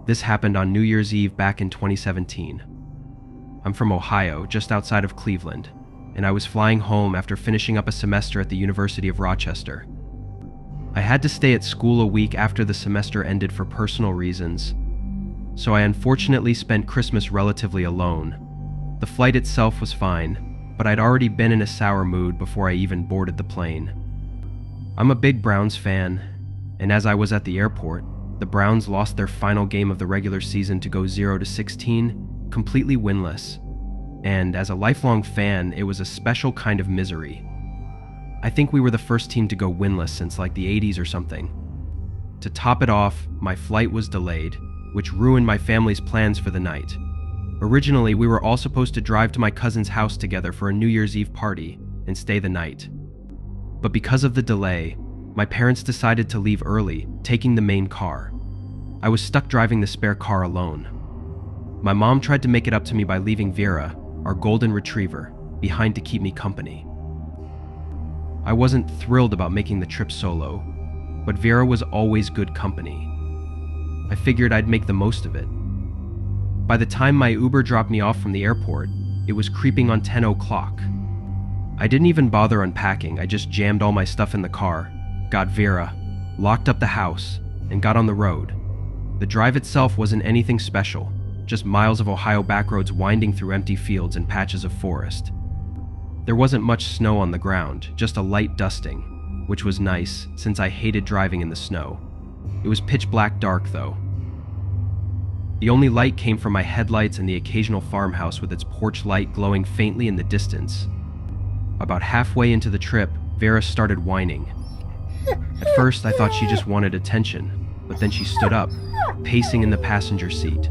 This happened on New Year's Eve back in 2017. I'm from Ohio, just outside of Cleveland, and I was flying home after finishing up a semester at the University of Rochester. I had to stay at school a week after the semester ended for personal reasons, so I unfortunately spent Christmas relatively alone. The flight itself was fine, but I'd already been in a sour mood before I even boarded the plane. I'm a big Browns fan, and as I was at the airport, the Browns lost their final game of the regular season to go 0-16, completely winless. And as a lifelong fan, it was a special kind of misery. I think we were the first team to go winless since like the 80s or something. To top it off, my flight was delayed, which ruined my family's plans for the night. Originally, we were all supposed to drive to my cousin's house together for a New Year's Eve party and stay the night. But because of the delay, my parents decided to leave early, taking the main car. I was stuck driving the spare car alone. My mom tried to make it up to me by leaving Vera, our golden retriever, behind to keep me company. I wasn't thrilled about making the trip solo, but Vera was always good company. I figured I'd make the most of it. By the time my Uber dropped me off from the airport, it was creeping on 10 o'clock. I didn't even bother unpacking, I just jammed all my stuff in the car, got Vera, locked up the house, and got on the road. The drive itself wasn't anything special, just miles of Ohio backroads winding through empty fields and patches of forest. There wasn't much snow on the ground, just a light dusting, which was nice since I hated driving in the snow. It was pitch black dark though. The only light came from my headlights and the occasional farmhouse with its porch light glowing faintly in the distance. About halfway into the trip, Vera started whining. At first, I thought she just wanted attention, but then she stood up, pacing in the passenger seat.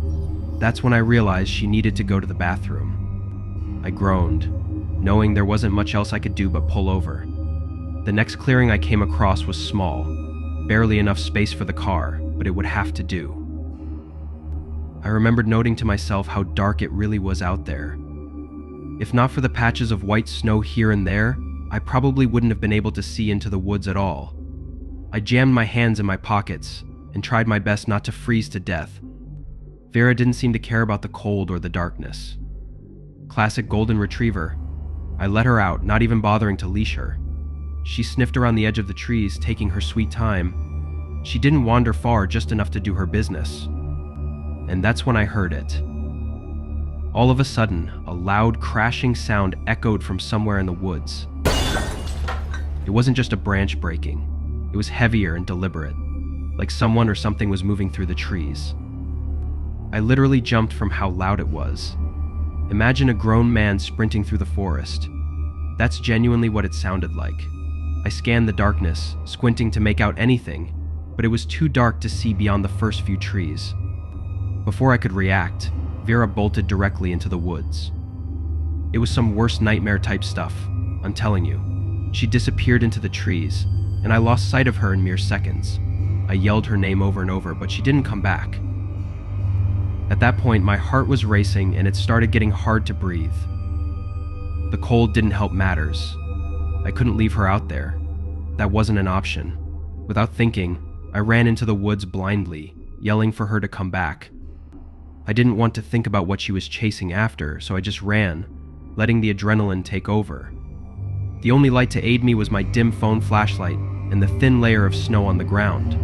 That's when I realized she needed to go to the bathroom. I groaned, knowing there wasn't much else I could do but pull over. The next clearing I came across was small, barely enough space for the car, but it would have to do. I remembered noting to myself how dark it really was out there. If not for the patches of white snow here and there, I probably wouldn't have been able to see into the woods at all. I jammed my hands in my pockets and tried my best not to freeze to death. Vera didn't seem to care about the cold or the darkness. Classic golden retriever. I let her out, not even bothering to leash her. She sniffed around the edge of the trees, taking her sweet time. She didn't wander far, just enough to do her business. And that's when I heard it. All of a sudden, a loud crashing sound echoed from somewhere in the woods. It wasn't just a branch breaking. It was heavier and deliberate, like someone or something was moving through the trees. I literally jumped from how loud it was. Imagine a grown man sprinting through the forest. That's genuinely what it sounded like. I scanned the darkness, squinting to make out anything, but it was too dark to see beyond the first few trees. Before I could react, Vera bolted directly into the woods. It was some worst nightmare type stuff, I'm telling you. She disappeared into the trees, and I lost sight of her in mere seconds. I yelled her name over and over, but she didn't come back. At that point, my heart was racing and it started getting hard to breathe. The cold didn't help matters. I couldn't leave her out there. That wasn't an option. Without thinking, I ran into the woods blindly, yelling for her to come back. I didn't want to think about what she was chasing after, so I just ran, letting the adrenaline take over. The only light to aid me was my dim phone flashlight and the thin layer of snow on the ground.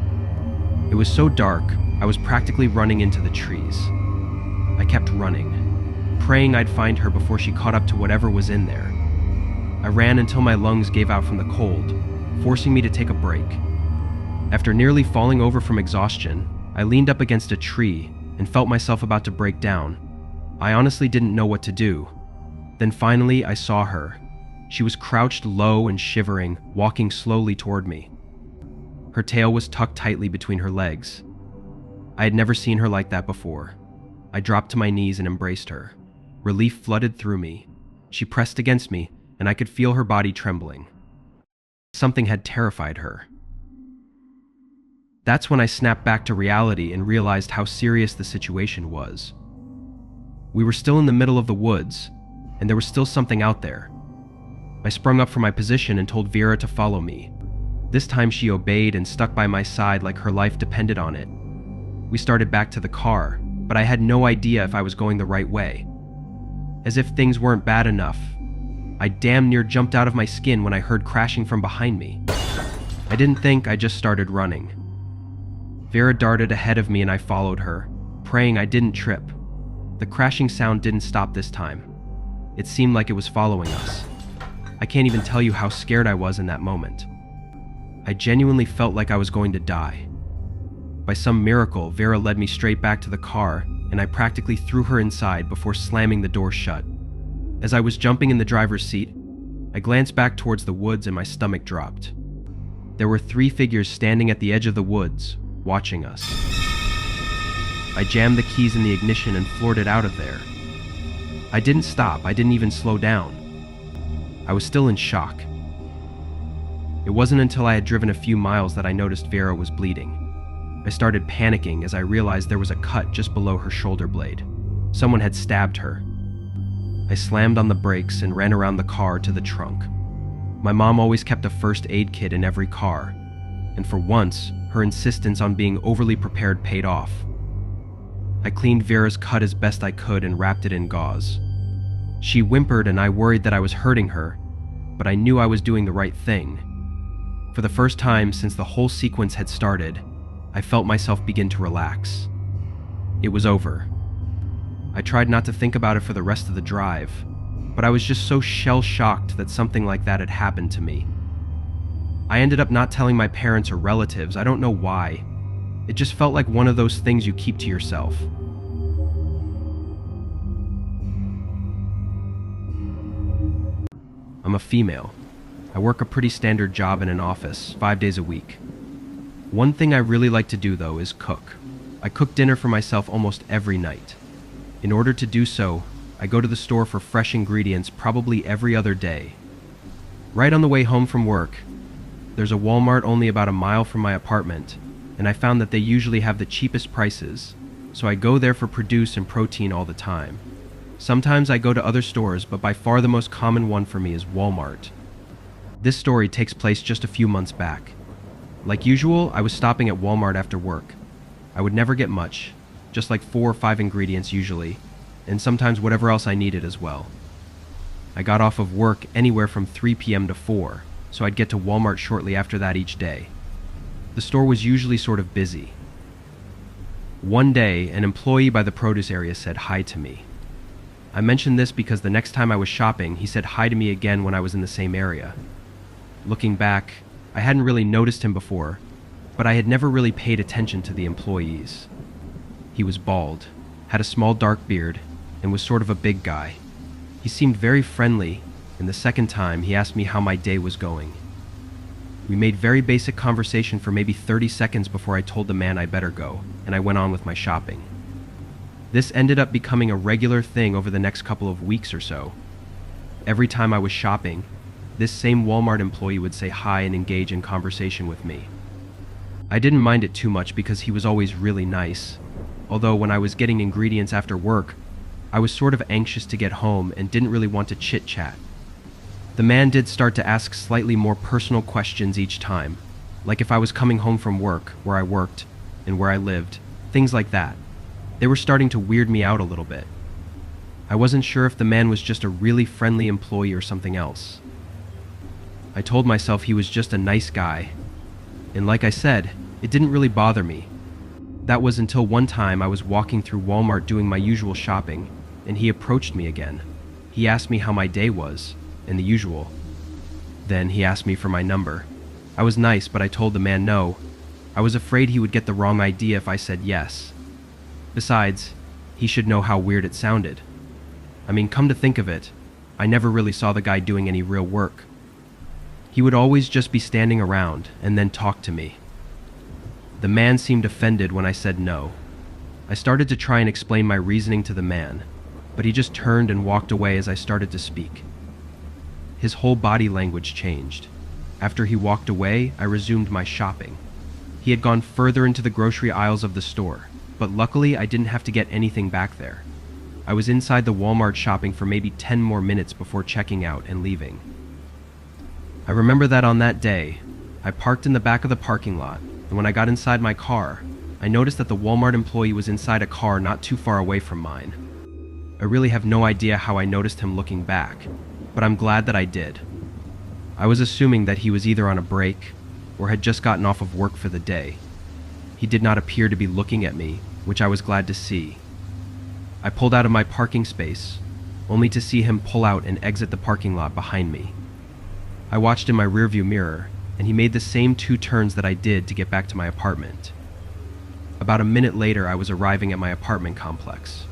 It was so dark, I was practically running into the trees. I kept running, praying I'd find her before she caught up to whatever was in there. I ran until my lungs gave out from the cold, forcing me to take a break. After nearly falling over from exhaustion, I leaned up against a tree and felt myself about to break down. I honestly didn't know what to do. Then finally, I saw her. She was crouched low and shivering, walking slowly toward me. Her tail was tucked tightly between her legs. I had never seen her like that before. I dropped to my knees and embraced her. Relief flooded through me. She pressed against me, and I could feel her body trembling. Something had terrified her. That's when I snapped back to reality and realized how serious the situation was. We were still in the middle of the woods, and there was still something out there. I sprung up from my position and told Vera to follow me. This time she obeyed and stuck by my side like her life depended on it. We started back to the car, but I had no idea if I was going the right way. As if things weren't bad enough, I damn near jumped out of my skin when I heard crashing from behind me. I didn't think, I just started running. Vera darted ahead of me and I followed her, praying I didn't trip. The crashing sound didn't stop this time. It seemed like it was following us. I can't even tell you how scared I was in that moment. I genuinely felt like I was going to die. By some miracle, Vera led me straight back to the car, and I practically threw her inside before slamming the door shut. As I was jumping in the driver's seat, I glanced back towards the woods and my stomach dropped. There were 3 figures standing at the edge of the woods, watching us. I jammed the keys in the ignition and floored it out of there. I didn't stop, I didn't even slow down. I was still in shock. It wasn't until I had driven a few miles that I noticed Vera was bleeding. I started panicking as I realized there was a cut just below her shoulder blade. Someone had stabbed her. I slammed on the brakes and ran around the car to the trunk. My mom always kept a first aid kit in every car, and for once, her insistence on being overly prepared paid off. I cleaned Vera's cut as best I could and wrapped it in gauze. She whimpered and I worried that I was hurting her, but I knew I was doing the right thing. For the first time since the whole sequence had started, I felt myself begin to relax. It was over. I tried not to think about it for the rest of the drive, but I was just so shell-shocked that something like that had happened to me. I ended up not telling my parents or relatives, I don't know why. It just felt like one of those things you keep to yourself. I'm a female. I work a pretty standard job in an office, 5 days a week. One thing I really like to do, though, is cook. I cook dinner for myself almost every night. In order to do so, I go to the store for fresh ingredients probably every other day. Right on the way home from work, there's a Walmart only about a mile from my apartment, and I found that they usually have the cheapest prices, so I go there for produce and protein all the time. Sometimes I go to other stores, but by far the most common one for me is Walmart. This story takes place just a few months back. Like usual, I was stopping at Walmart after work. I would never get much, just like 4 or 5 ingredients usually, and sometimes whatever else I needed as well. I got off of work anywhere from 3 p.m. to 4, so I'd get to Walmart shortly after that each day. The store was usually sort of busy. One day, an employee by the produce area said hi to me. I mentioned this because the next time I was shopping, he said hi to me again when I was in the same area. Looking back, I hadn't really noticed him before, but I had never really paid attention to the employees. He was bald, had a small dark beard, and was sort of a big guy. He seemed very friendly, and the second time he asked me how my day was going. We made very basic conversation for maybe 30 seconds before I told the man I better go, and I went on with my shopping. This ended up becoming a regular thing over the next couple of weeks or so. Every time I was shopping, this same Walmart employee would say hi and engage in conversation with me. I didn't mind it too much because he was always really nice, although when I was getting ingredients after work, I was sort of anxious to get home and didn't really want to chit-chat. The man did start to ask slightly more personal questions each time, like if I was coming home from work, where I worked, and where I lived, things like that. They were starting to weird me out a little bit. I wasn't sure if the man was just a really friendly employee or something else. I told myself he was just a nice guy, and like I said, it didn't really bother me. That was until one time I was walking through Walmart doing my usual shopping, and he approached me again. He asked me how my day was, and the usual. Then he asked me for my number. I was nice, but I told the man no. I was afraid he would get the wrong idea if I said yes. Besides, he should know how weird it sounded. I mean, come to think of it, I never really saw the guy doing any real work. He would always just be standing around and then talk to me. The man seemed offended when I said no. I started to try and explain my reasoning to the man, but he just turned and walked away as I started to speak. His whole body language changed. After he walked away, I resumed my shopping. He had gone further into the grocery aisles of the store, but luckily I didn't have to get anything back there. I was inside the Walmart shopping for maybe 10 more minutes before checking out and leaving. I remember that on that day, I parked in the back of the parking lot, and when I got inside my car, I noticed that the Walmart employee was inside a car not too far away from mine. I really have no idea how I noticed him looking back, but I'm glad that I did. I was assuming that he was either on a break or had just gotten off of work for the day. He did not appear to be looking at me, which I was glad to see. I pulled out of my parking space, only to see him pull out and exit the parking lot behind me. I watched in my rearview mirror, and he made the same 2 turns that I did to get back to my apartment. About a minute later, I was arriving at my apartment complex.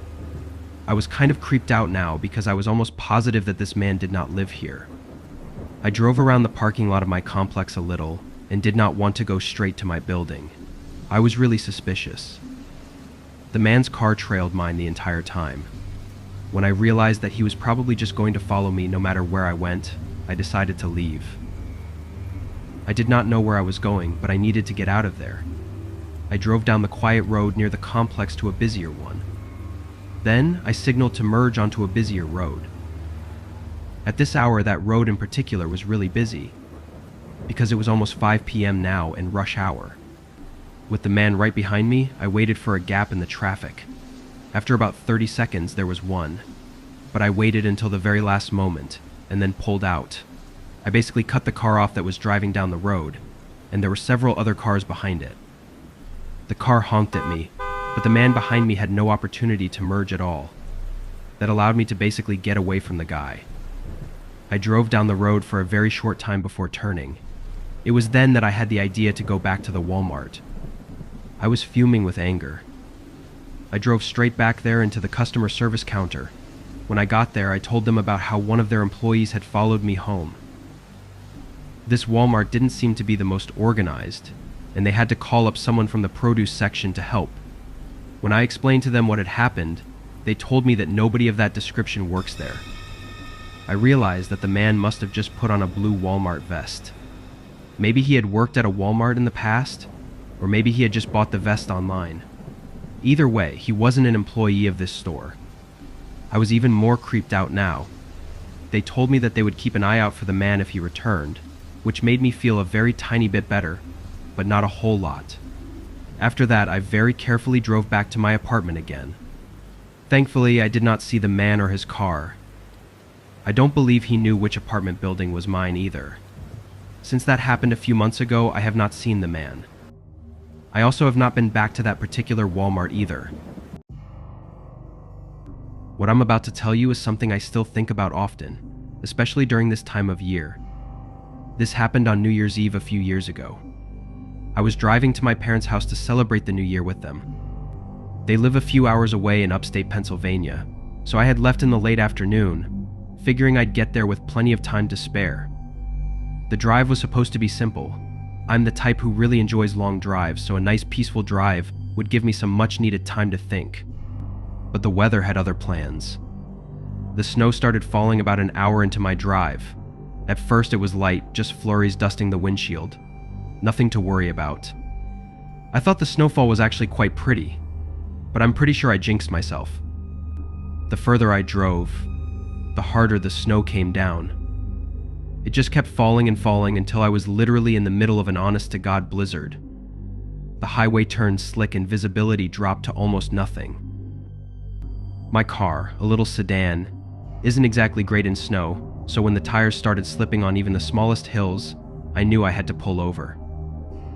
I was kind of creeped out now because I was almost positive that this man did not live here. I drove around the parking lot of my complex a little and did not want to go straight to my building. I was really suspicious. The man's car trailed mine the entire time. When I realized that he was probably just going to follow me no matter where I went, I decided to leave. I did not know where I was going, but I needed to get out of there. I drove down the quiet road near the complex to a busier one. Then, I signaled to merge onto a busier road. At this hour, that road in particular was really busy, because it was almost 5 p.m. now and rush hour. With the man right behind me, I waited for a gap in the traffic. After about 30 seconds, there was one, but I waited until the very last moment, and then pulled out. I basically cut the car off that was driving down the road, and there were several other cars behind it. The car honked at me, but the man behind me had no opportunity to merge at all. That allowed me to basically get away from the guy. I drove down the road for a very short time before turning. It was then that I had the idea to go back to the Walmart. I was fuming with anger. I drove straight back there into the customer service counter. When I got there, I told them about how one of their employees had followed me home. This Walmart didn't seem to be the most organized, and they had to call up someone from the produce section to help. When I explained to them what had happened, they told me that nobody of that description works there. I realized that the man must have just put on a blue Walmart vest. Maybe he had worked at a Walmart in the past, or maybe he had just bought the vest online. Either way, he wasn't an employee of this store. I was even more creeped out now. They told me that they would keep an eye out for the man if he returned, which made me feel a very tiny bit better, but not a whole lot. After that, I very carefully drove back to my apartment again. Thankfully, I did not see the man or his car. I don't believe he knew which apartment building was mine either. Since that happened a few months ago, I have not seen the man. I also have not been back to that particular Walmart either. What I'm about to tell you is something I still think about often, especially during this time of year. This happened on New Year's Eve a few years ago. I was driving to my parents' house to celebrate the new year with them. They live a few hours away in upstate Pennsylvania, so I had left in the late afternoon, figuring I'd get there with plenty of time to spare. The drive was supposed to be simple. I'm the type who really enjoys long drives, so a nice peaceful drive would give me some much-needed time to think. But the weather had other plans. The snow started falling about an hour into my drive. At first it was light, just flurries dusting the windshield. Nothing to worry about. I thought the snowfall was actually quite pretty, but I'm pretty sure I jinxed myself. The further I drove, the harder the snow came down. It just kept falling and falling until I was literally in the middle of an honest-to-God blizzard. The highway turned slick and visibility dropped to almost nothing. My car, a little sedan, isn't exactly great in snow, so when the tires started slipping on even the smallest hills, I knew I had to pull over.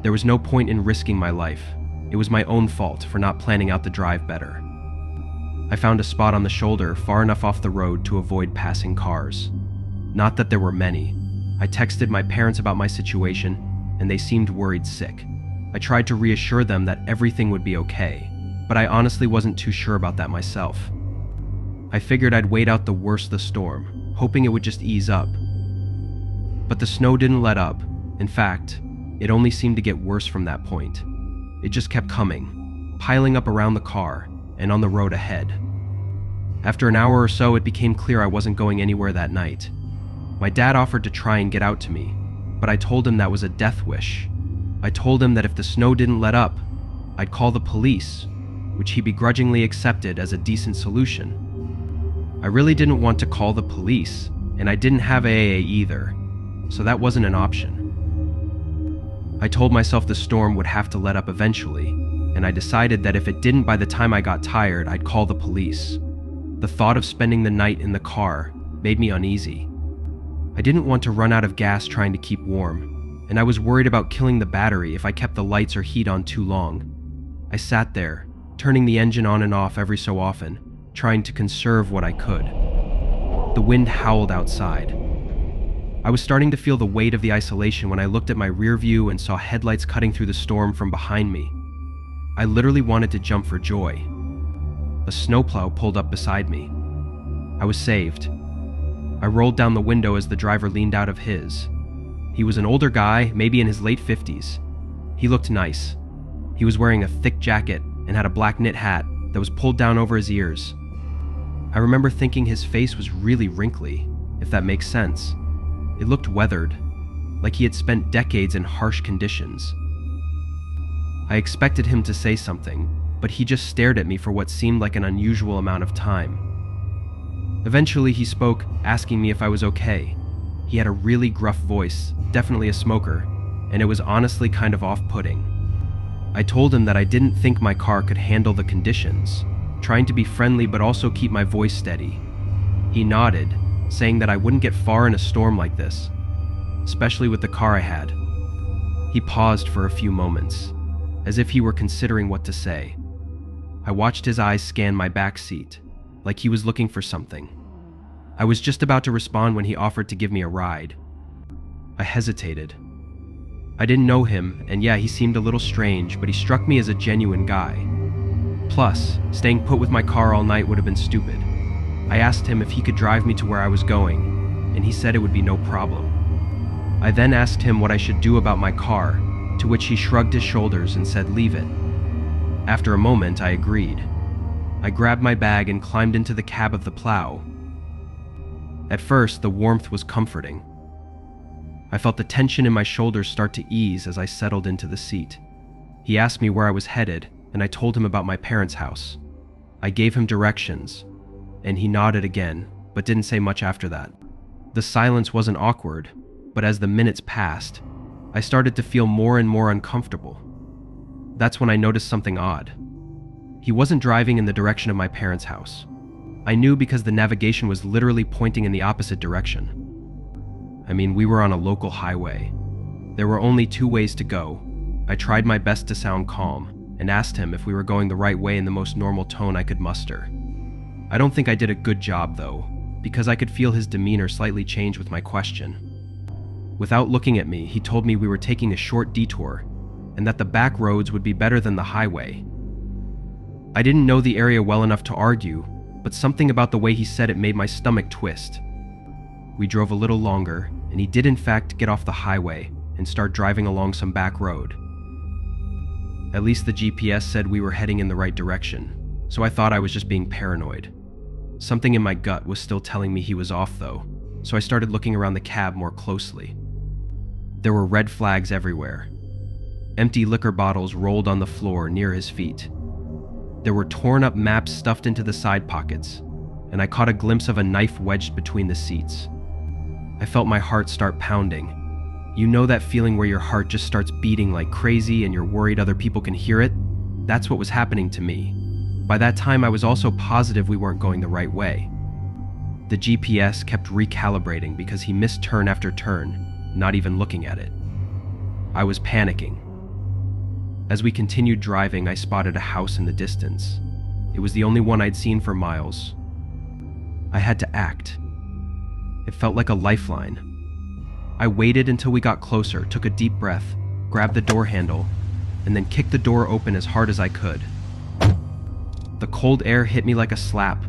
There was no point in risking my life. It was my own fault for not planning out the drive better. I found a spot on the shoulder far enough off the road to avoid passing cars. Not that there were many. I texted my parents about my situation, and they seemed worried sick. I tried to reassure them that everything would be okay, but I honestly wasn't too sure about that myself. I figured I'd wait out the worst of the storm, hoping it would just ease up. But the snow didn't let up. In fact, it only seemed to get worse from that point. It just kept coming, piling up around the car and on the road ahead. After an hour or so, it became clear I wasn't going anywhere that night. My dad offered to try and get out to me, but I told him that was a death wish. I told him that if the snow didn't let up, I'd call the police, which he begrudgingly accepted as a decent solution. I really didn't want to call the police, and I didn't have AA either, so that wasn't an option. I told myself the storm would have to let up eventually, and I decided that if it didn't by the time I got tired, I'd call the police. The thought of spending the night in the car made me uneasy. I didn't want to run out of gas trying to keep warm, and I was worried about killing the battery if I kept the lights or heat on too long. I sat there, turning the engine on and off every so often, trying to conserve what I could. The wind howled outside. I was starting to feel the weight of the isolation when I looked at my rear view and saw headlights cutting through the storm from behind me. I literally wanted to jump for joy. A snowplow pulled up beside me. I was saved. I rolled down the window as the driver leaned out of his. He was an older guy, maybe in his late 50s. He looked nice. He was wearing a thick jacket and had a black knit hat that was pulled down over his ears. I remember thinking his face was really wrinkly, if that makes sense. It looked weathered, like he had spent decades in harsh conditions. I expected him to say something, but he just stared at me for what seemed like an unusual amount of time. Eventually he spoke, asking me if I was okay. He had a really gruff voice, definitely a smoker, and it was honestly kind of off-putting. I told him that I didn't think my car could handle the conditions, trying to be friendly but also keep my voice steady. He nodded, saying that I wouldn't get far in a storm like this, especially with the car I had. He paused for a few moments, as if he were considering what to say. I watched his eyes scan my back seat, like he was looking for something. I was just about to respond when he offered to give me a ride. I hesitated. I didn't know him, and yeah, he seemed a little strange, but he struck me as a genuine guy. Plus, staying put with my car all night would have been stupid. I asked him if he could drive me to where I was going, and he said it would be no problem. I then asked him what I should do about my car, to which he shrugged his shoulders and said, "Leave it." After a moment, I agreed. I grabbed my bag and climbed into the cab of the plow. At first, the warmth was comforting. I felt the tension in my shoulders start to ease as I settled into the seat. He asked me where I was headed, and I told him about my parents' house. I gave him directions, and he nodded again, but didn't say much after that. The silence wasn't awkward, but as the minutes passed, I started to feel more and more uncomfortable. That's when I noticed something odd. He wasn't driving in the direction of my parents' house. I knew because the navigation was literally pointing in the opposite direction. I mean, we were on a local highway. There were only two ways to go. I tried my best to sound calm, and asked him if we were going the right way in the most normal tone I could muster. I don't think I did a good job, though, because I could feel his demeanor slightly change with my question. Without looking at me, he told me we were taking a short detour, and that the back roads would be better than the highway. I didn't know the area well enough to argue, but something about the way he said it made my stomach twist. We drove a little longer, and he did in fact get off the highway and start driving along some back road. At least the GPS said we were heading in the right direction, so I thought I was just being paranoid. Something in my gut was still telling me he was off though, so I started looking around the cab more closely. There were red flags everywhere. Empty liquor bottles rolled on the floor near his feet. There were torn up maps stuffed into the side pockets, and I caught a glimpse of a knife wedged between the seats. I felt my heart start pounding. You know that feeling where your heart just starts beating like crazy and you're worried other people can hear it? That's what was happening to me. By that time, I was also positive we weren't going the right way. The GPS kept recalibrating because he missed turn after turn, not even looking at it. I was panicking. As we continued driving, I spotted a house in the distance. It was the only one I'd seen for miles. I had to act. It felt like a lifeline. I waited until we got closer, took a deep breath, grabbed the door handle, and then kicked the door open as hard as I could. The cold air hit me like a slap,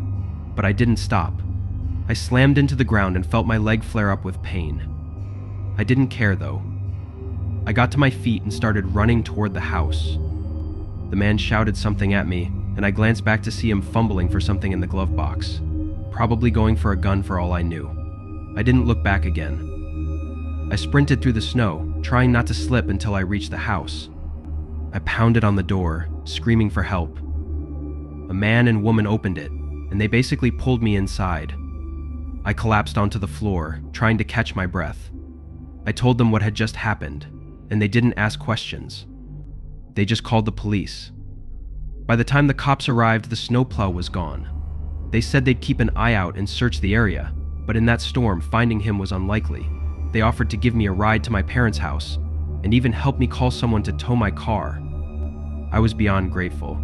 but I didn't stop. I slammed into the ground and felt my leg flare up with pain. I didn't care though. I got to my feet and started running toward the house. The man shouted something at me, and I glanced back to see him fumbling for something in the glove box, probably going for a gun for all I knew. I didn't look back again. I sprinted through the snow, trying not to slip until I reached the house. I pounded on the door, screaming for help. A man and woman opened it, and they basically pulled me inside. I collapsed onto the floor, trying to catch my breath. I told them what had just happened, and they didn't ask questions. They just called the police, By the time the cops arrived, the snowplow was gone. They said they'd keep an eye out and search the area, but in that storm, finding him was unlikely. They offered to give me a ride to my parents' house and even help me call someone to tow my car. I was beyond grateful.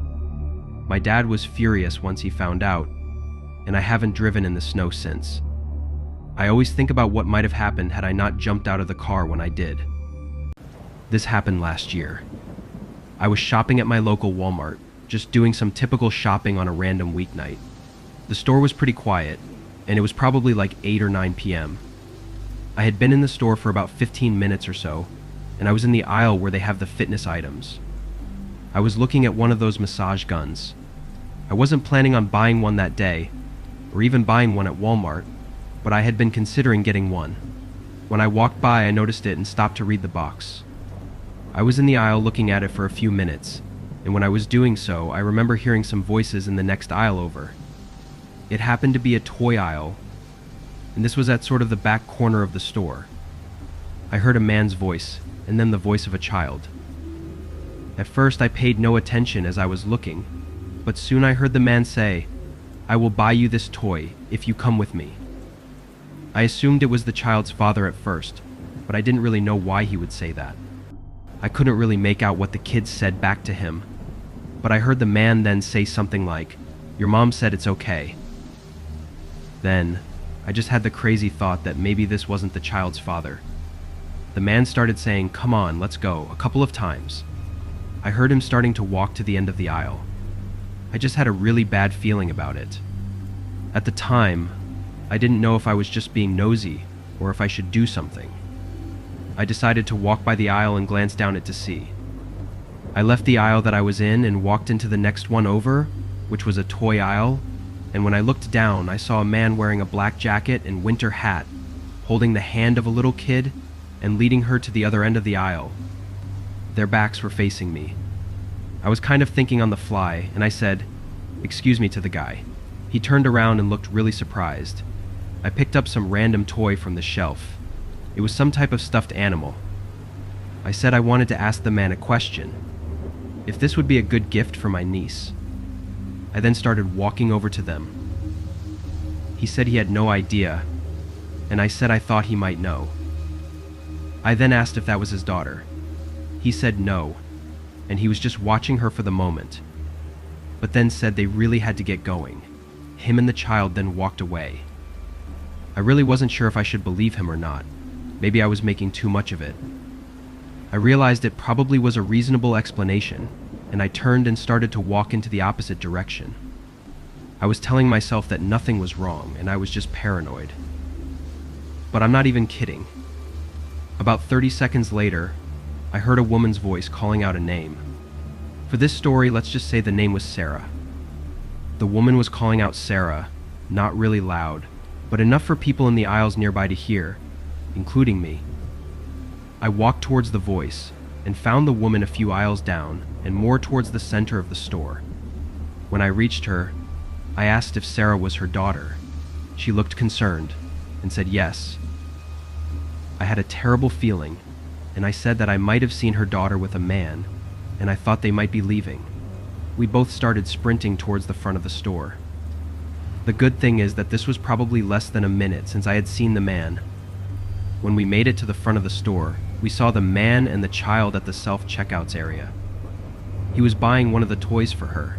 My dad was furious once he found out, and I haven't driven in the snow since. I always think about what might have happened had I not jumped out of the car when I did. This happened last year. I was shopping at my local Walmart, just doing some typical shopping on a random weeknight. The store was pretty quiet, and it was probably like 8 or 9 p.m. I had been in the store for about 15 minutes or so, and I was in the aisle where they have the fitness items. I was looking at one of those massage guns. I wasn't planning on buying one that day, or even buying one at Walmart, but I had been considering getting one. When I walked by, I noticed it and stopped to read the box. I was in the aisle looking at it for a few minutes, and when I was doing so, I remember hearing some voices in the next aisle over. It happened to be a toy aisle, and this was at sort of the back corner of the store. I heard a man's voice, and then the voice of a child. At first, I paid no attention as I was looking, but soon I heard the man say, "I will buy you this toy if you come with me." I assumed it was the child's father at first, but I didn't really know why he would say that. I couldn't really make out what the kid said back to him, but I heard the man then say something like, "Your mom said it's okay." Then, I just had the crazy thought that maybe this wasn't the child's father. The man started saying, "Come on, let's go," a couple of times. I heard him starting to walk to the end of the aisle. I just had a really bad feeling about it. At the time, I didn't know if I was just being nosy or if I should do something. I decided to walk by the aisle and glance down it to see. I left the aisle that I was in and walked into the next one over, which was a toy aisle, and when I looked down, I saw a man wearing a black jacket and winter hat, holding the hand of a little kid and leading her to the other end of the aisle. Their backs were facing me. I was kind of thinking on the fly, and I said, "Excuse me," to the guy. He turned around and looked really surprised. I picked up some random toy from the shelf. It was some type of stuffed animal. I said I wanted to ask the man a question, if this would be a good gift for my niece. I then started walking over to them. He said he had no idea, and I said I thought he might know. I then asked if that was his daughter. He said no, and he was just watching her for the moment, but then said they really had to get going. Him and the child then walked away. I really wasn't sure if I should believe him or not. Maybe I was making too much of it. I realized it probably was a reasonable explanation, and I turned and started to walk into the opposite direction. I was telling myself that nothing was wrong and I was just paranoid. But I'm not even kidding. About 30 seconds later, I heard a woman's voice calling out a name. For this story, let's just say the name was Sarah. The woman was calling out Sarah, not really loud, but enough for people in the aisles nearby to hear, including me. I walked towards the voice and found the woman a few aisles down and more towards the center of the store. When I reached her, I asked if Sarah was her daughter. She looked concerned and said yes. I had a terrible feeling, and I said that I might have seen her daughter with a man, and I thought they might be leaving. We both started sprinting towards the front of the store. The good thing is that this was probably less than a minute since I had seen the man. When we made it to the front of the store, we saw the man and the child at the self-checkouts area. He was buying one of the toys for her.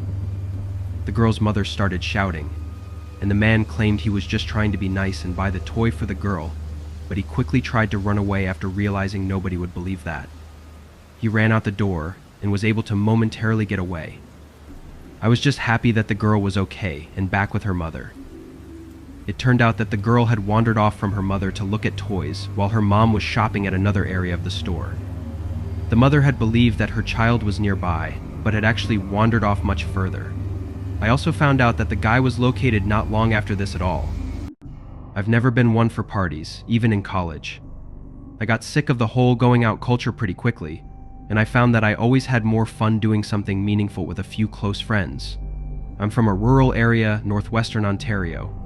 The girl's mother started shouting, and the man claimed he was just trying to be nice and buy the toy for the girl, but he quickly tried to run away after realizing nobody would believe that. He ran out the door and was able to momentarily get away. I was just happy that the girl was okay and back with her mother. It turned out that the girl had wandered off from her mother to look at toys while her mom was shopping at another area of the store. The mother had believed that her child was nearby, but had actually wandered off much further. I also found out that the guy was located not long after this at all. I've never been one for parties, even in college. I got sick of the whole going out culture pretty quickly, and I found that I always had more fun doing something meaningful with a few close friends. I'm from a rural area, northwestern Ontario.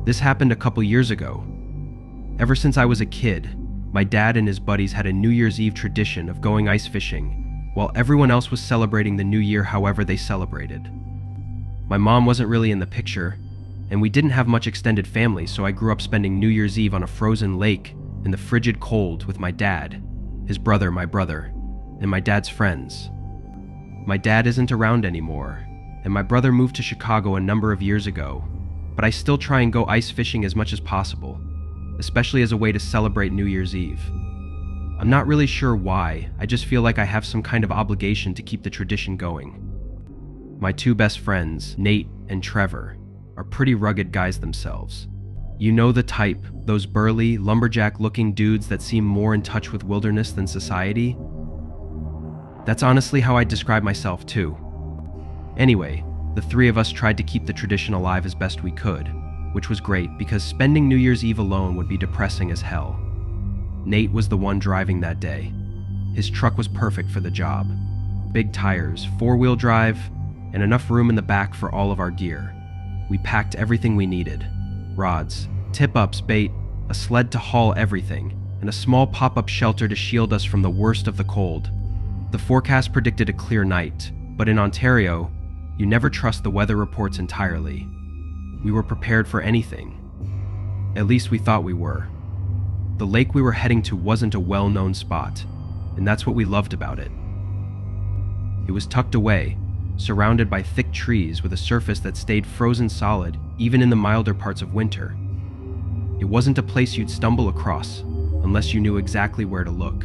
This happened a couple years ago. Ever since I was a kid, my dad and his buddies had a New Year's Eve tradition of going ice fishing while everyone else was celebrating the new year however they celebrated. My mom wasn't really in the picture, and we didn't have much extended family, so I grew up spending New Year's Eve on a frozen lake in the frigid cold with my dad, his brother, my brother, and my dad's friends. My dad isn't around anymore, and my brother moved to Chicago a number of years ago, but I still try and go ice fishing as much as possible, especially as a way to celebrate New Year's Eve. I'm not really sure why, I just feel like I have some kind of obligation to keep the tradition going. My two best friends, Nate and Trevor, are pretty rugged guys themselves. You know the type, those burly, lumberjack-looking dudes that seem more in touch with wilderness than society? That's honestly how I describe myself too. Anyway, the three of us tried to keep the tradition alive as best we could, which was great because spending New Year's Eve alone would be depressing as hell. Nate was the one driving that day. His truck was perfect for the job. Big tires, four-wheel drive, and enough room in the back for all of our gear. We packed everything we needed. Rods, tip-ups, bait, a sled to haul everything, and a small pop-up shelter to shield us from the worst of the cold. The forecast predicted a clear night, but in Ontario, you never trust the weather reports entirely. We were prepared for anything. At least we thought we were. The lake we were heading to wasn't a well-known spot, and that's what we loved about it. It was tucked away, surrounded by thick trees with a surface that stayed frozen solid even in the milder parts of winter. It wasn't a place you'd stumble across unless you knew exactly where to look.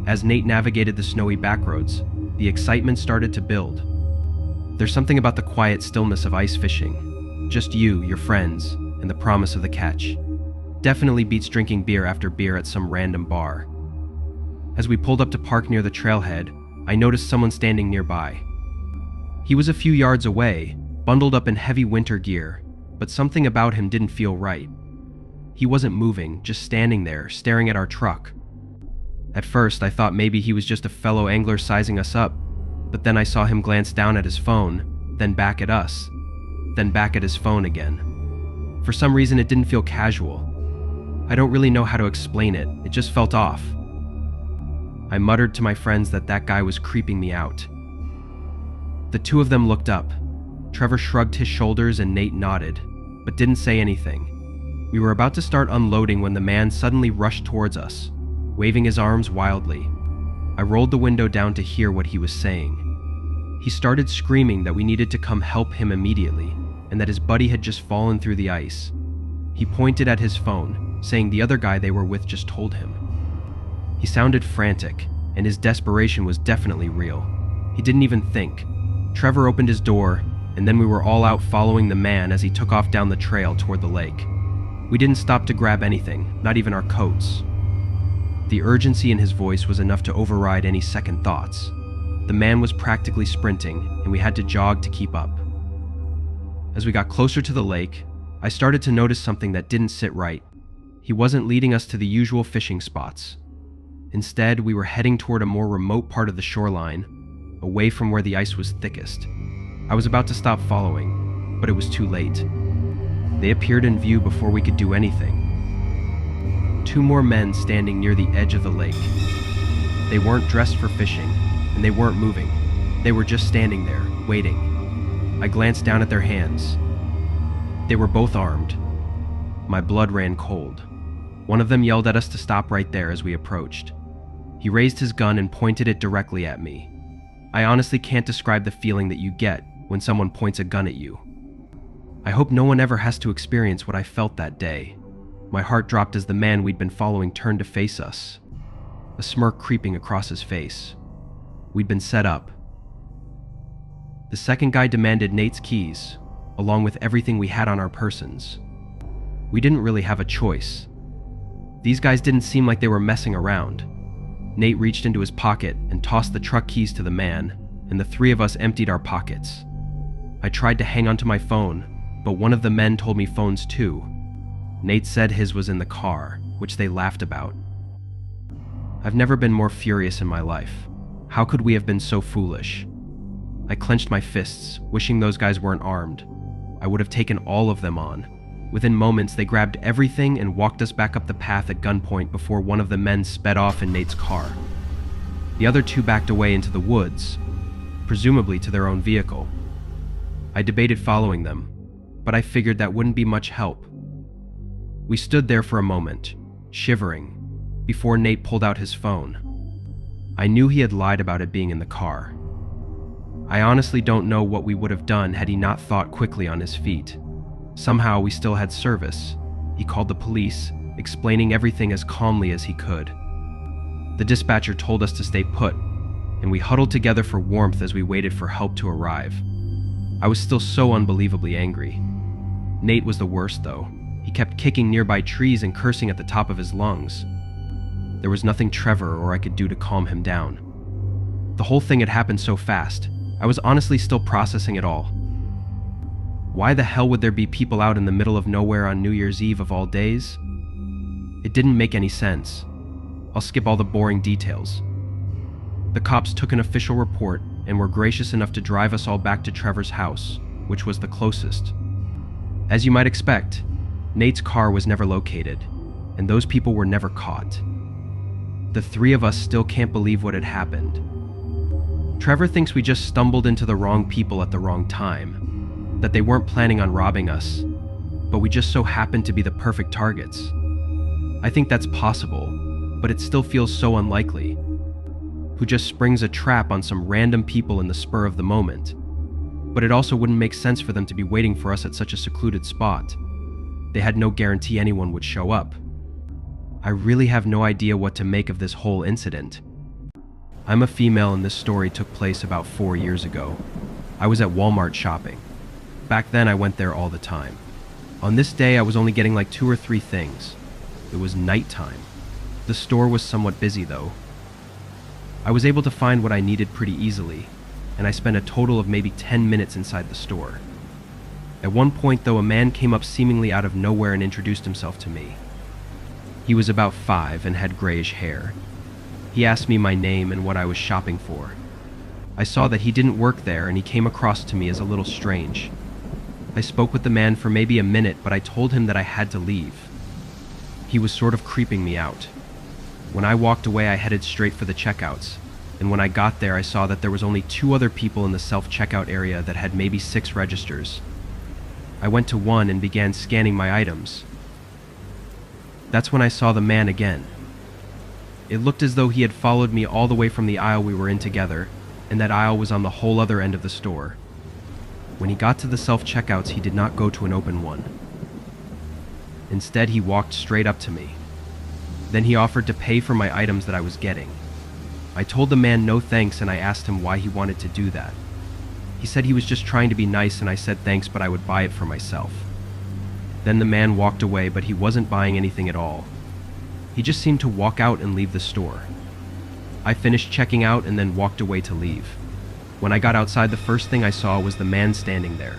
As Nate navigated the snowy backroads, the excitement started to build. There's something about the quiet stillness of ice fishing. Just you, your friends, and the promise of the catch. Definitely beats drinking beer after beer at some random bar. As we pulled up to park near the trailhead, I noticed someone standing nearby. He was a few yards away, bundled up in heavy winter gear, but something about him didn't feel right. He wasn't moving, just standing there, staring at our truck. At first, I thought maybe he was just a fellow angler sizing us up, but then I saw him glance down at his phone, then back at us, then back at his phone again. For some reason, it didn't feel casual. I don't really know how to explain it, it just felt off. I muttered to my friends that guy was creeping me out. The two of them looked up. Trevor shrugged his shoulders and Nate nodded, but didn't say anything. We were about to start unloading when the man suddenly rushed towards us, waving his arms wildly. I rolled the window down to hear what he was saying. He started screaming that we needed to come help him immediately, and that his buddy had just fallen through the ice. He pointed at his phone, saying the other guy they were with just told him. He sounded frantic, and his desperation was definitely real. He didn't even think. Trevor opened his door, and then we were all out following the man as he took off down the trail toward the lake. We didn't stop to grab anything, not even our coats. The urgency in his voice was enough to override any second thoughts. The man was practically sprinting, and we had to jog to keep up. As we got closer to the lake, I started to notice something that didn't sit right. He wasn't leading us to the usual fishing spots. Instead, we were heading toward a more remote part of the shoreline, away from where the ice was thickest. I was about to stop following, but it was too late. They appeared in view before we could do anything. Two more men standing near the edge of the lake. They weren't dressed for fishing, and they weren't moving. They were just standing there, waiting. I glanced down at their hands. They were both armed. My blood ran cold. One of them yelled at us to stop right there as we approached. He raised his gun and pointed it directly at me. I honestly can't describe the feeling that you get when someone points a gun at you. I hope no one ever has to experience what I felt that day. My heart dropped as the man we'd been following turned to face us, a smirk creeping across his face. We'd been set up. The second guy demanded Nate's keys, along with everything we had on our persons. We didn't really have a choice. These guys didn't seem like they were messing around. Nate reached into his pocket and tossed the truck keys to the man, and the three of us emptied our pockets. I tried to hang onto my phone, but one of the men told me phones too. Nate said his was in the car, which they laughed about. I've never been more furious in my life. How could we have been so foolish? I clenched my fists, wishing those guys weren't armed. I would have taken all of them on. Within moments, they grabbed everything and walked us back up the path at gunpoint before one of the men sped off in Nate's car. The other two backed away into the woods, presumably to their own vehicle. I debated following them, but I figured that wouldn't be much help. We stood there for a moment, shivering, before Nate pulled out his phone. I knew he had lied about it being in the car. I honestly don't know what we would have done had he not thought quickly on his feet. Somehow we still had service. He called the police, explaining everything as calmly as he could. The dispatcher told us to stay put, and we huddled together for warmth as we waited for help to arrive. I was still so unbelievably angry. Nate was the worst, though. He kept kicking nearby trees and cursing at the top of his lungs. There was nothing Trevor or I could do to calm him down. The whole thing had happened so fast. I was honestly still processing it all. Why the hell would there be people out in the middle of nowhere on New Year's Eve of all days? It didn't make any sense. I'll skip all the boring details. The cops took an official report and were gracious enough to drive us all back to Trevor's house, which was the closest. As you might expect, Nate's car was never located, and those people were never caught. The three of us still can't believe what had happened. Trevor thinks we just stumbled into the wrong people at the wrong time, that they weren't planning on robbing us, but we just so happened to be the perfect targets. I think that's possible, but it still feels so unlikely. Who just springs a trap on some random people in the spur of the moment? But it also wouldn't make sense for them to be waiting for us at such a secluded spot. They had no guarantee anyone would show up. I really have no idea what to make of this whole incident. I'm a female and this story took place about 4 years ago. I was at Walmart shopping. Back then I went there all the time. On this day I was only getting like 2 or 3 things. It was nighttime. The store was somewhat busy though. I was able to find what I needed pretty easily, and I spent a total of maybe 10 minutes inside the store. At one point though, a man came up seemingly out of nowhere and introduced himself to me. He was about 5 and had grayish hair. He asked me my name and what I was shopping for. I saw that he didn't work there and he came across to me as a little strange. I spoke with the man for maybe a minute, but I told him that I had to leave. He was sort of creeping me out. When I walked away, I headed straight for the checkouts, and when I got there I saw that there was only 2 other people in the self-checkout area that had maybe 6 registers. I went to one and began scanning my items. That's when I saw the man again. It looked as though he had followed me all the way from the aisle we were in together, and that aisle was on the whole other end of the store. When he got to the self-checkouts, he did not go to an open one. Instead, he walked straight up to me. Then he offered to pay for my items that I was getting. I told the man no thanks and I asked him why he wanted to do that. He said he was just trying to be nice and I said thanks, but I would buy it for myself. Then the man walked away, but he wasn't buying anything at all. He just seemed to walk out and leave the store. I finished checking out and then walked away to leave. When I got outside, the first thing I saw was the man standing there.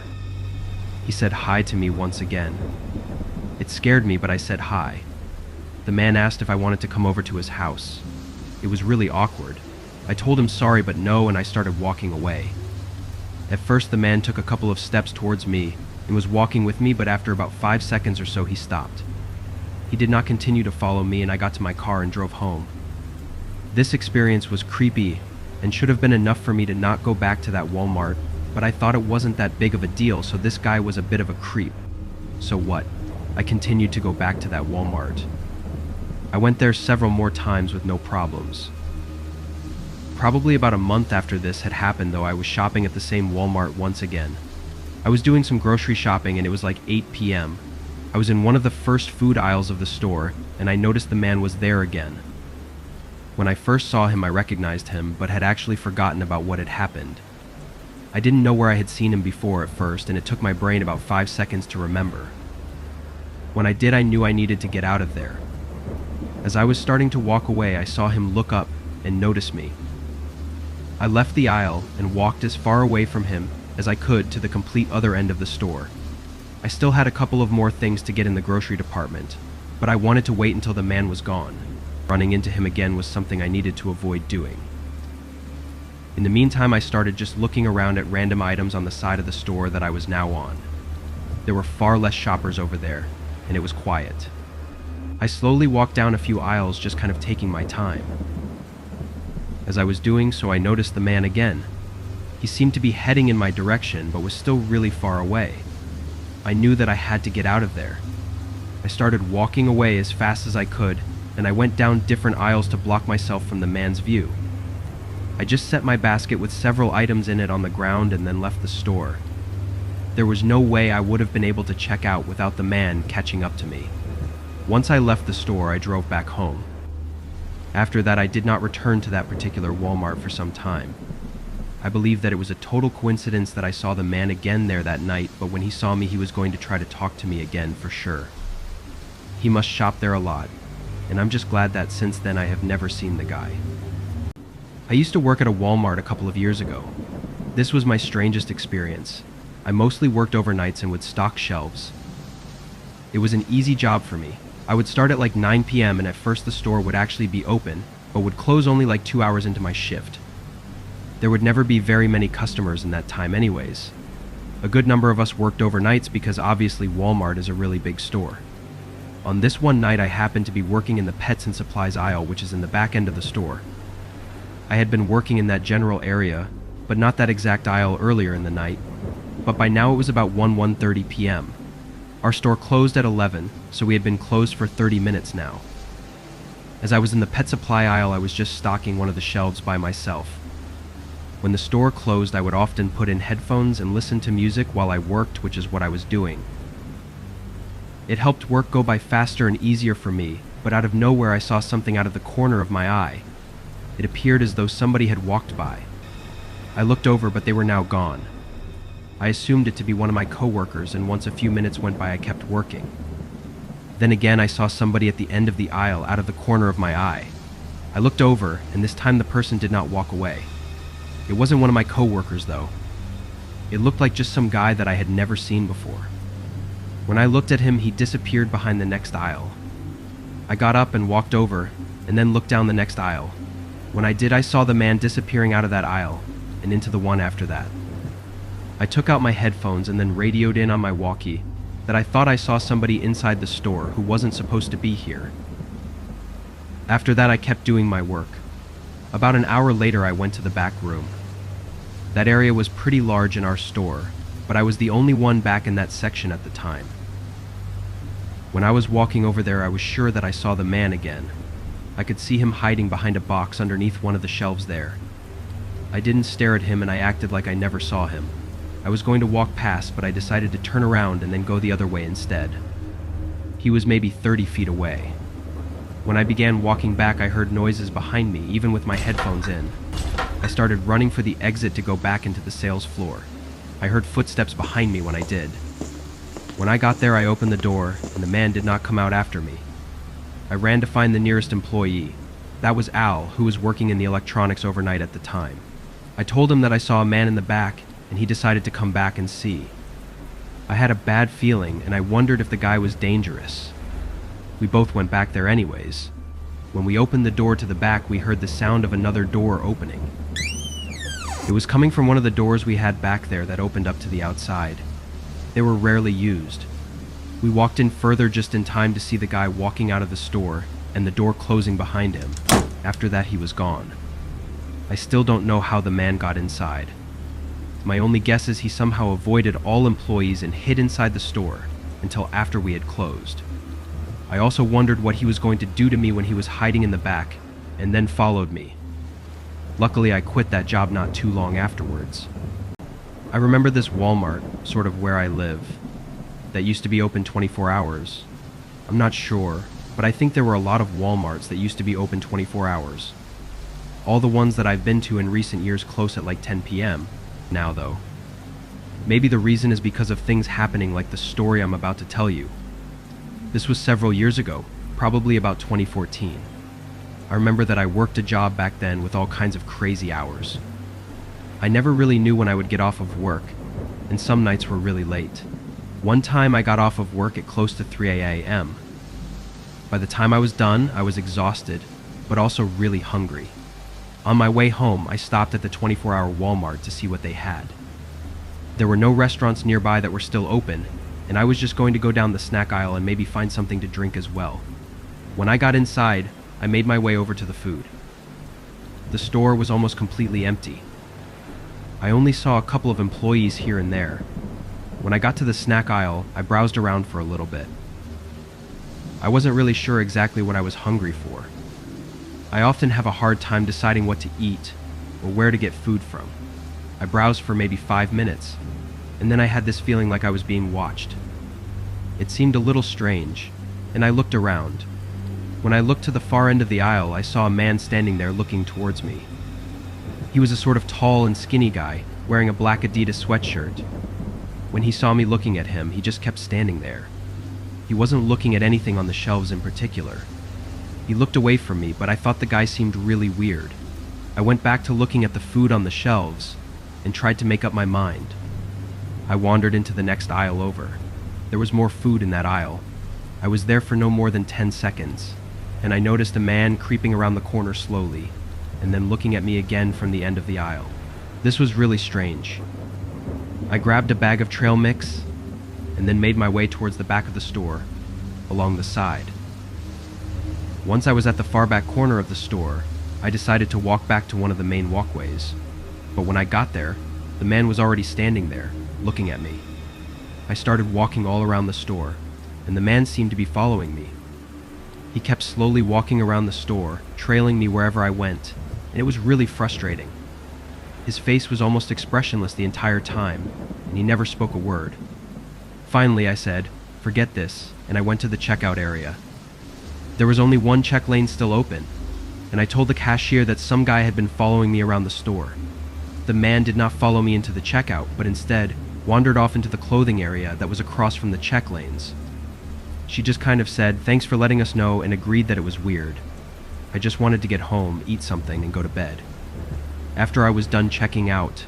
He said hi to me once again. It scared me, but I said hi. The man asked if I wanted to come over to his house. It was really awkward. I told him sorry, but no, and I started walking away. At first, the man took a couple of steps towards me and was walking with me, but after about 5 seconds or so, he stopped. He did not continue to follow me, and I got to my car and drove home. This experience was creepy and should have been enough for me to not go back to that Walmart, but I thought it wasn't that big of a deal, so this guy was a bit of a creep. So what? I continued to go back to that Walmart. I went there several more times with no problems. Probably about a month after this had happened though, I was shopping at the same Walmart once again. I was doing some grocery shopping and it was like 8 p.m. I was in one of the first food aisles of the store and I noticed the man was there again. When I first saw him I recognized him, but had actually forgotten about what had happened. I didn't know where I had seen him before at first, and it took my brain about 5 seconds to remember. When I did, I knew I needed to get out of there. As I was starting to walk away, I saw him look up and notice me. I left the aisle and walked as far away from him as I could to the complete other end of the store. I still had a couple of more things to get in the grocery department, but I wanted to wait until the man was gone. Running into him again was something I needed to avoid doing. In the meantime, I started just looking around at random items on the side of the store that I was now on. There were far less shoppers over there, and it was quiet. I slowly walked down a few aisles, just kind of taking my time. As I was doing so, I noticed the man again. He seemed to be heading in my direction, but was still really far away. I knew that I had to get out of there. I started walking away as fast as I could, and I went down different aisles to block myself from the man's view. I just set my basket with several items in it on the ground and then left the store. There was no way I would have been able to check out without the man catching up to me. Once I left the store, I drove back home. After that, I did not return to that particular Walmart for some time. I believe that it was a total coincidence that I saw the man again there that night, but when he saw me, he was going to try to talk to me again for sure. He must shop there a lot, and I'm just glad that since then I have never seen the guy. I used to work at a Walmart a couple of years ago. This was my strangest experience. I mostly worked overnights and would stock shelves. It was an easy job for me. I would start at like 9 p.m. and at first the store would actually be open, but would close only like 2 hours into my shift. There would never be very many customers in that time anyways. A good number of us worked overnights because obviously Walmart is a really big store. On this one night, I happened to be working in the pets and supplies aisle, which is in the back end of the store. I had been working in that general area, but not that exact aisle earlier in the night, but by now it was about 1:30 p.m. Our store closed at 11, so we had been closed for 30 minutes now. As I was in the pet supply aisle, I was just stocking one of the shelves by myself. When the store closed, I would often put in headphones and listen to music while I worked, which is what I was doing. It helped work go by faster and easier for me, but out of nowhere I saw something out of the corner of my eye. It appeared as though somebody had walked by. I looked over, but they were now gone. I assumed it to be one of my coworkers, and once a few minutes went by, I kept working. Then again, I saw somebody at the end of the aisle out of the corner of my eye. I looked over, and this time the person did not walk away. It wasn't one of my coworkers, though. It looked like just some guy that I had never seen before. When I looked at him, he disappeared behind the next aisle. I got up and walked over, and then looked down the next aisle. When I did, I saw the man disappearing out of that aisle, and into the one after that. I took out my headphones and then radioed in on my walkie that I thought I saw somebody inside the store who wasn't supposed to be here. After that, I kept doing my work. About an hour later, I went to the back room. That area was pretty large in our store, but I was the only one back in that section at the time. When I was walking over there, I was sure that I saw the man again. I could see him hiding behind a box underneath one of the shelves there. I didn't stare at him and I acted like I never saw him. I was going to walk past, but I decided to turn around and then go the other way instead. He was maybe 30 feet away. When I began walking back, I heard noises behind me, even with my headphones in. I started running for the exit to go back into the sales floor. I heard footsteps behind me when I did. When I got there, I opened the door, and the man did not come out after me. I ran to find the nearest employee. That was Al, who was working in the electronics overnight at the time. I told him that I saw a man in the back, and he decided to come back and see. I had a bad feeling, and I wondered if the guy was dangerous. We both went back there anyways. When we opened the door to the back, we heard the sound of another door opening. It was coming from one of the doors we had back there that opened up to the outside. They were rarely used. We walked in further just in time to see the guy walking out of the store and the door closing behind him. After that, he was gone. I still don't know how the man got inside. My only guess is he somehow avoided all employees and hid inside the store until after we had closed. I also wondered what he was going to do to me when he was hiding in the back, and then followed me. Luckily, I quit that job not too long afterwards. I remember this Walmart, sort of where I live, that used to be open 24 hours. I'm not sure, but I think there were a lot of Walmarts that used to be open 24 hours. All the ones that I've been to in recent years close at like 10 p.m. now, though. Maybe the reason is because of things happening like the story I'm about to tell you. This was several years ago, probably about 2014. I remember that I worked a job back then with all kinds of crazy hours. I never really knew when I would get off of work, and some nights were really late. One time I got off of work at close to 3 a.m. By the time I was done, I was exhausted, but also really hungry. On my way home, I stopped at the 24-hour Walmart to see what they had. There were no restaurants nearby that were still open, and I was just going to go down the snack aisle and maybe find something to drink as well. When I got inside, I made my way over to the food. The store was almost completely empty. I only saw a couple of employees here and there. When I got to the snack aisle, I browsed around for a little bit. I wasn't really sure exactly what I was hungry for. I often have a hard time deciding what to eat or where to get food from. I browsed for maybe 5 minutes, and then I had this feeling like I was being watched. It seemed a little strange, and I looked around. When I looked to the far end of the aisle, I saw a man standing there looking towards me. He was a sort of tall and skinny guy, wearing a black Adidas sweatshirt. When he saw me looking at him, he just kept standing there. He wasn't looking at anything on the shelves in particular. He looked away from me, but I thought the guy seemed really weird. I went back to looking at the food on the shelves and tried to make up my mind. I wandered into the next aisle over. There was more food in that aisle. I was there for no more than 10 seconds, and I noticed a man creeping around the corner slowly, and then looking at me again from the end of the aisle. This was really strange. I grabbed a bag of trail mix, and then made my way towards the back of the store, along the side. Once I was at the far back corner of the store, I decided to walk back to one of the main walkways. But when I got there, the man was already standing there, looking at me. I started walking all around the store, and the man seemed to be following me. He kept slowly walking around the store, trailing me wherever I went, and it was really frustrating. His face was almost expressionless the entire time, and he never spoke a word. Finally, I said, "Forget this," and I went to the checkout area. There was only one check lane still open, and I told the cashier that some guy had been following me around the store. The man did not follow me into the checkout, but instead wandered off into the clothing area that was across from the check lanes. She just kind of said, "Thanks for letting us know," and agreed that it was weird. I just wanted to get home, eat something, and go to bed. After I was done checking out,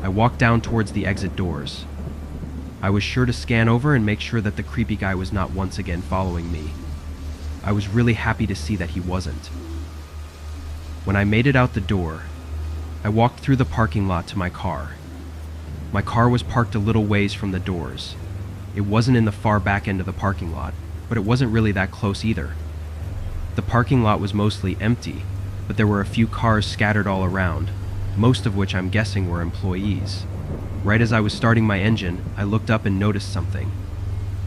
I walked down towards the exit doors. I was sure to scan over and make sure that the creepy guy was not once again following me. I was really happy to see that he wasn't. When I made it out the door, I walked through the parking lot to my car. My car was parked a little ways from the doors. It wasn't in the far back end of the parking lot, but it wasn't really that close either. The parking lot was mostly empty, but there were a few cars scattered all around, most of which I'm guessing were employees. Right as I was starting my engine, I looked up and noticed something.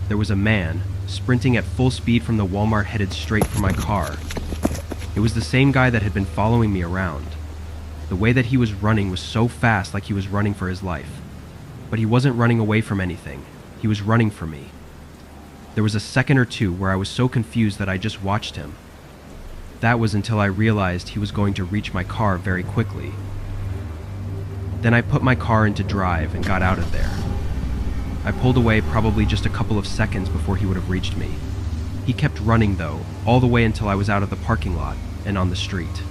There was a man, sprinting at full speed from the Walmart headed straight for my car. It was the same guy that had been following me around. The way that he was running was so fast, like he was running for his life. But he wasn't running away from anything. He was running for me. There was a second or two where I was so confused that I just watched him. That was until I realized he was going to reach my car very quickly. Then I put my car into drive and got out of there. I pulled away probably just a couple of seconds before he would have reached me. He kept running though, all the way until I was out of the parking lot and on the street.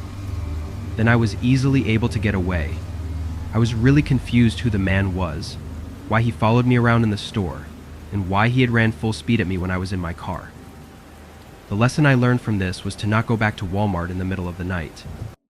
Then I was easily able to get away. I was really confused who the man was, why he followed me around in the store, and why he had ran full speed at me when I was in my car. The lesson I learned from this was to not go back to Walmart in the middle of the night.